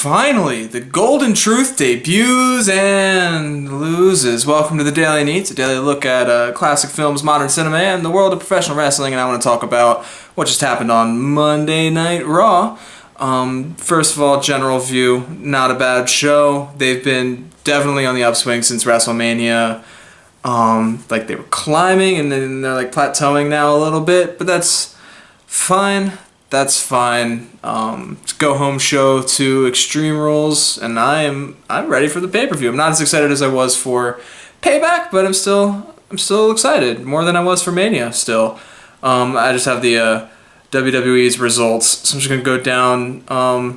Finally, the Golden Truth debuts and loses. Welcome to the Daily Neitz, a daily look at classic films, modern cinema, and the world of professional wrestling. And I want to talk about what just happened on Monday Night Raw. First of all, general view, not a bad show. They've been definitely on the upswing since WrestleMania. Like they were climbing and then they're like plateauing now a little bit, but that's fine. That's fine. It's go home show to Extreme Rules, and I'm ready for the pay-per-view. I'm not as excited as I was for Payback, but I'm still excited, more than I was for Mania still. I just have the WWE's results, so I'm just gonna go down.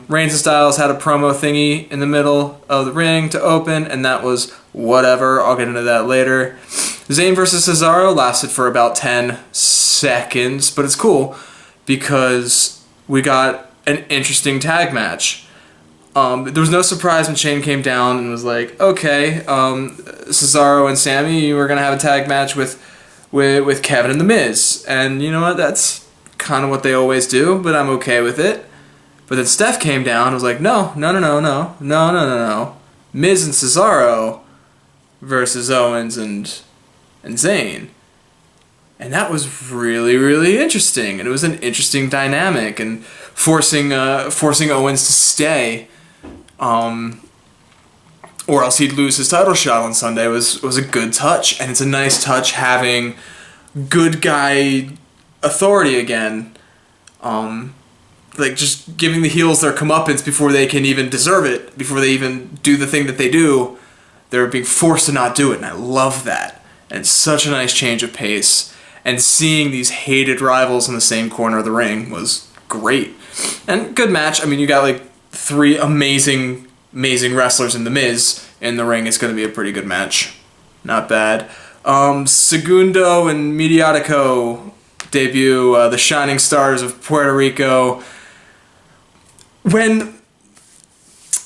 Reigns and Styles had a promo thingy in the middle of the ring to open, and that was whatever. I'll get into that later. Zayn versus Cesaro lasted for about 10 seconds, but it's cool because we got an interesting tag match. There was no surprise when Shane came down and was like, okay, Cesaro and Sammy, we're going to have a tag match with Kevin and The Miz. And you know what, that's kind of what they always do, but I'm okay with it. But then Steph came down and was like, no. Miz and Cesaro versus Owens and Zayn. And that was really, really interesting. And it was an interesting dynamic. And forcing Owens to stay, or else he'd lose his title shot on Sunday was a good touch. And it's a nice touch having good guy authority again. Like just giving the heels their comeuppance before they can even deserve it, before they even do the thing that they do. They're being forced to not do it. And I love that. And it's such a nice change of pace. And seeing these hated rivals in the same corner of the ring was great. And good match. I mean, you got like three amazing wrestlers in The Miz in the ring. It's going to be a pretty good match. Not bad. Segundo and Mediatico debut, the Shining Stars of Puerto Rico. When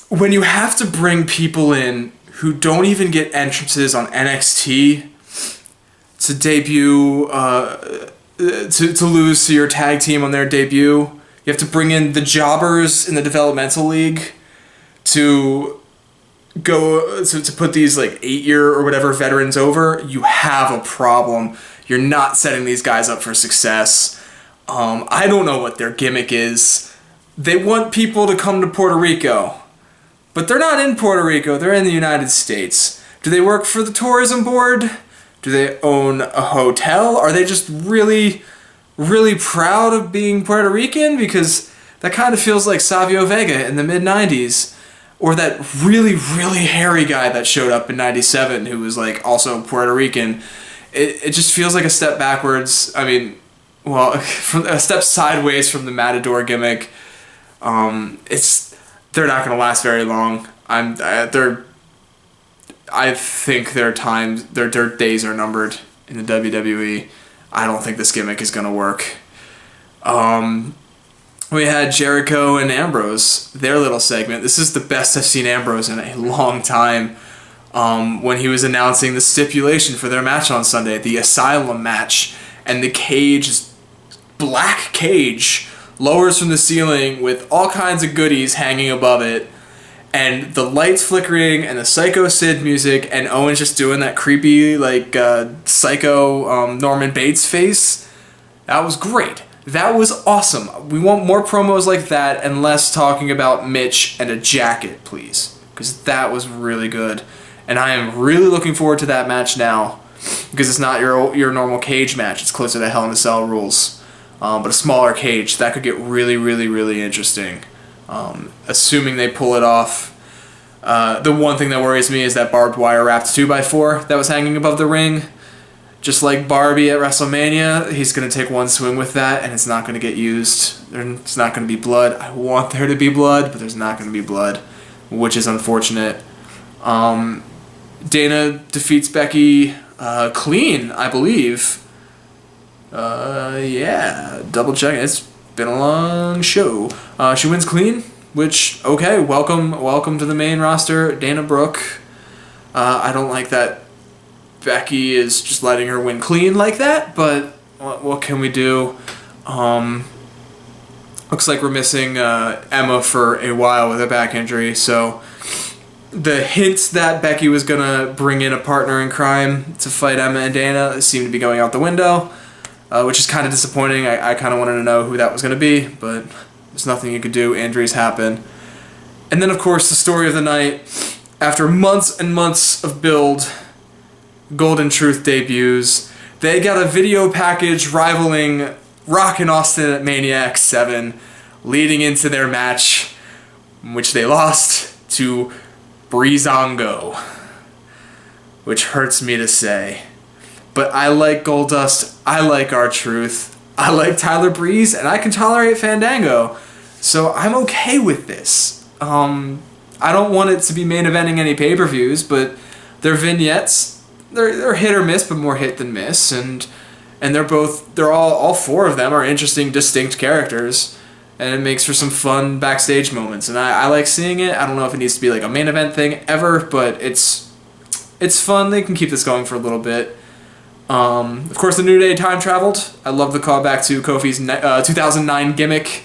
you have to bring people in who don't even get entrances on NXT to debut, to lose to your tag team on their debut. You have to bring in the jobbers in the developmental league to go to put these like 8-year or whatever veterans over. You have a problem. You're not setting these guys up for success. I don't know what their gimmick is. They want people to come to Puerto Rico, but they're not in Puerto Rico. They're in the United States. Do they work for the tourism board? Do they own a hotel? Are they just really, really proud of being Puerto Rican? Because that kind of feels like Savio Vega in the mid-90s. Or that really, really hairy guy that showed up in 97 who was like also Puerto Rican. It just feels like a step backwards. I mean, well, a step sideways from the Matador gimmick. They're not going to last very long. I think their days are numbered in the WWE. I don't think this gimmick is going to work. We had Jericho and Ambrose, their little segment. This is the best I've seen Ambrose in a long time. When he was announcing the stipulation for their match on Sunday, the Asylum match, and the cage, black cage, lowers from the ceiling with all kinds of goodies hanging above it. And the lights flickering and the Psycho Sid music and Owens just doing that creepy, like, psycho Norman Bates face. That was great. That was awesome. We want more promos like that and less talking about Mitch and a jacket, please. Because that was really good. And I am really looking forward to that match now. Because it's not your normal cage match. It's closer to Hell in a Cell rules. But a smaller cage. That could get really, really, really interesting. Assuming they pull it off. The one thing that worries me is that barbed wire wrapped 2x4 that was hanging above the ring. Just like Barbie at WrestleMania, he's going to take one swing with that and it's not going to get used. It's not going to be blood. I want there to be blood, but there's not going to be blood, which is unfortunate. Dana defeats Becky clean, I believe. Yeah, double check. It's been a long show. She wins clean, which, okay, welcome to the main roster, Dana Brooke. I don't like that Becky is just letting her win clean like that, but what can we do? Looks like we're missing Emma for a while with a back injury, so the hints that Becky was going to bring in a partner in crime to fight Emma and Dana seem to be going out the window, which is kind of disappointing. I kind of wanted to know who that was going to be, but there's nothing you could do. Injuries happen. And then, of course, the story of the night. After months and months of build, Golden Truth debuts. They got a video package rivaling Rock and Austin at Mania X7, leading into their match, which they lost to Breezango, which hurts me to say. But I like Goldust, I like R-Truth, I like Tyler Breeze, and I can tolerate Fandango, so I'm okay with this. I don't want it to be main eventing any pay-per-views, but their vignettes, they're hit or miss, but more hit than miss, and they're all four of them are interesting, distinct characters, and it makes for some fun backstage moments, and I like seeing it. I don't know if it needs to be like a main event thing ever, but it's fun. They can keep this going for a little bit. Of course, the New Day time traveled. I love the callback to Kofi's 2009 gimmick,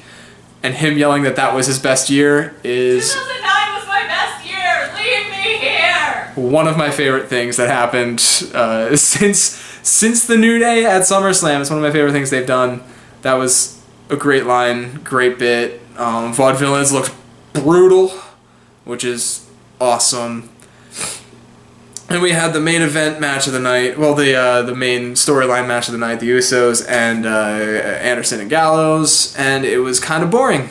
and him yelling that was his best year is 2009 was my best year. Leave me here. One of my favorite things that happened since the New Day at SummerSlam. It's one of my favorite things they've done. That was a great line, great bit. Vaudevillains looked brutal, which is awesome. And we had the main event match of the night. Well, the main storyline match of the night, the Usos and Anderson and Gallows, and it was kind of boring.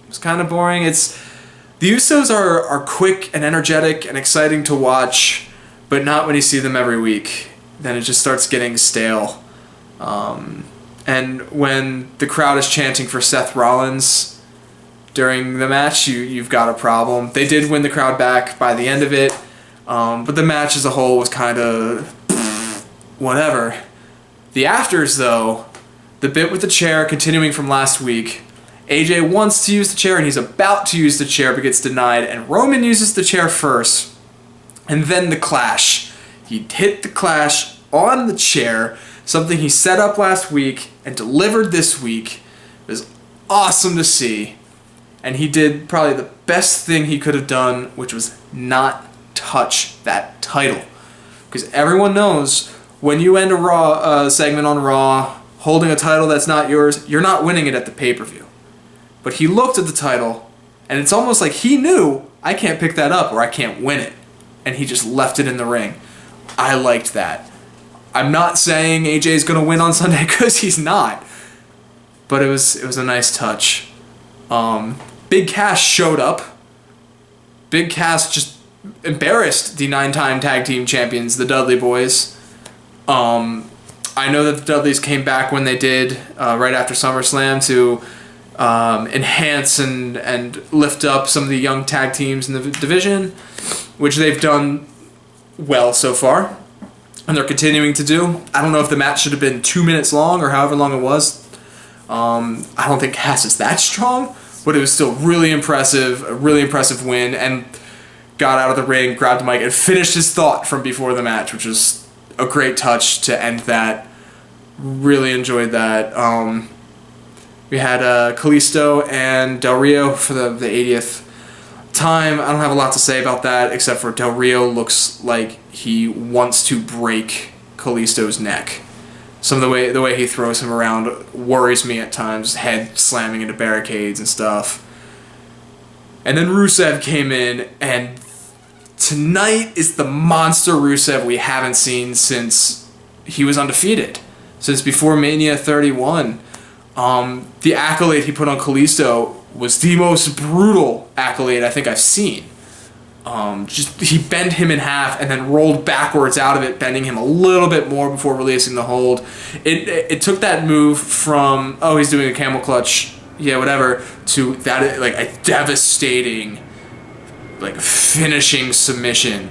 The Usos are quick and energetic and exciting to watch, but not when you see them every week. Then it just starts getting stale. And when the crowd is chanting for Seth Rollins during the match, you've got a problem. They did win the crowd back by the end of it, but the match as a whole was kind of whatever. The afters, though, the bit with the chair continuing from last week, AJ wants to use the chair and he's about to use the chair but gets denied, and Roman uses the chair first, and then the clash. He hit the clash on the chair, something he set up last week and delivered this week. It was awesome to see. And he did probably the best thing he could have done, which was not touch that title. Because everyone knows when you end a Raw segment on Raw holding a title that's not yours, you're not winning it at the pay-per-view. But he looked at the title, and it's almost like he knew, I can't pick that up or I can't win it. And he just left it in the ring. I liked that. I'm not saying AJ's going to win on Sunday because he's not. But it was a nice touch. Big Cass showed up. Big Cass just embarrassed the 9-time tag team champions, the Dudley Boys. I know that the Dudleys came back when they did, right after SummerSlam, to enhance and lift up some of the young tag teams in the division, which they've done well so far, and they're continuing to do. I don't know if the match should have been 2 minutes long or however long it was. I don't think Cass is that strong, but it was still really impressive, a really impressive win, and got out of the ring, grabbed the mic, and finished his thought from before the match, which was a great touch to end that. Really enjoyed that. We had Kalisto and Del Rio for the 80th time. I don't have a lot to say about that, except for Del Rio looks like he wants to break Kalisto's neck. Some of the way he throws him around worries me at times, head slamming into barricades and stuff. And then Rusev came in, and tonight is the monster Rusev we haven't seen since he was undefeated, since before Mania 31. The accolade he put on Kalisto was the most brutal accolade I think I've seen. He bent him in half and then rolled backwards out of it, bending him a little bit more before releasing the hold. It took that move from, oh, he's doing a camel clutch, yeah, whatever, to that, like, a devastating, like, finishing submission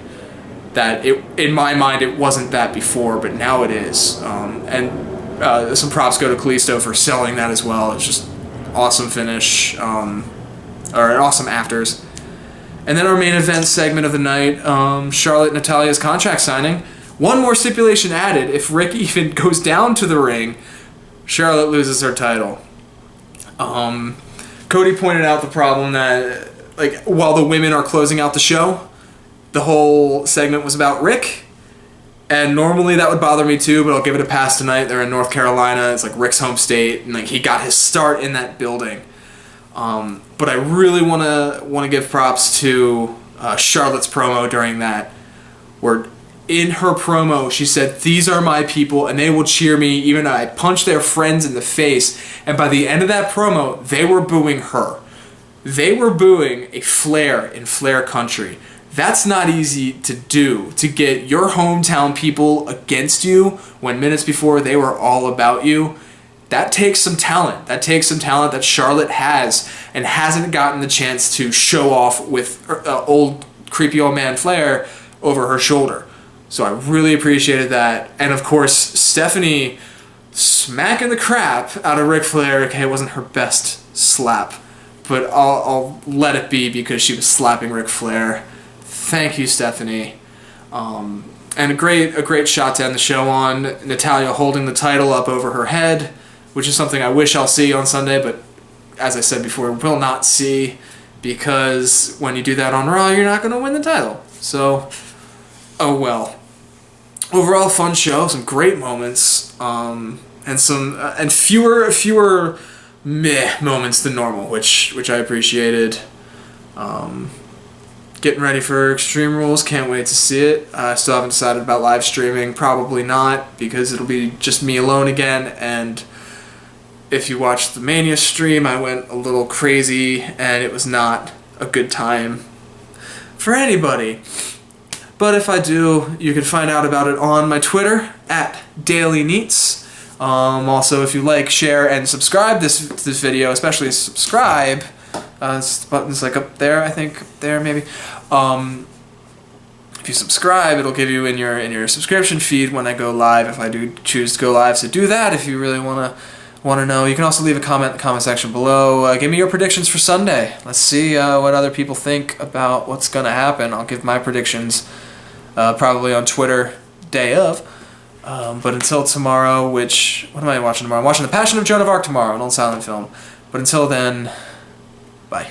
that in my mind it wasn't that before, but now it is. And some props go to Kalisto for selling that as well. It's just awesome finish, or an awesome afters. And then our main event segment of the night, Charlotte and Natalia's contract signing. One more stipulation added: if Rick even goes down to the ring, Charlotte loses her title. Cody pointed out the problem that, like, while the women are closing out the show, the whole segment was about Rick. And normally that would bother me too, but I'll give it a pass tonight. They're in North Carolina. It's like Rick's home state, and like he got his start in that building. But I really want to give props to Charlotte's promo during that, where in her promo she said, "These are my people, and they will cheer me even though I punch their friends in the face." And by the end of that promo, they were booing her. They were booing a Flair in Flair country. That's not easy to do, to get your hometown people against you when minutes before they were all about you. That takes some talent. That takes some talent that Charlotte has and hasn't gotten the chance to show off with old creepy old man Flair over her shoulder. So I really appreciated that. And of course, Stephanie smacking the crap out of Ric Flair. Okay, it wasn't her best slap, but I'll let it be because she was slapping Ric Flair. Thank you, Stephanie. And a great shot to end the show on. Natalya holding the title up over her head, which is something I wish I'll see on Sunday, but as I said before, will not see, because when you do that on Raw, you're not going to win the title. So, oh well. Overall, fun show, some great moments, and fewer meh moments than normal, which I appreciated. Getting ready for Extreme Rules, can't wait to see it. I still haven't decided about live streaming, probably not, because it'll be just me alone again, and if you watched the Mania stream, I went a little crazy, and it was not a good time for anybody. But if I do, you can find out about it on my Twitter, @DailyNeitz. Also, if you like, share, and subscribe this video, especially subscribe. The button's like up there, I think, up there maybe. If you subscribe, it'll give you in your subscription feed when I go live, if I do choose to go live. So do that if you really want to know. You can also leave a comment in the comment section below. Give me your predictions for Sunday. Let's see what other people think about what's going to happen. I'll give my predictions probably on Twitter day of. But until tomorrow, what am I watching tomorrow? I'm watching The Passion of Joan of Arc tomorrow, an old silent film. But until then, bye.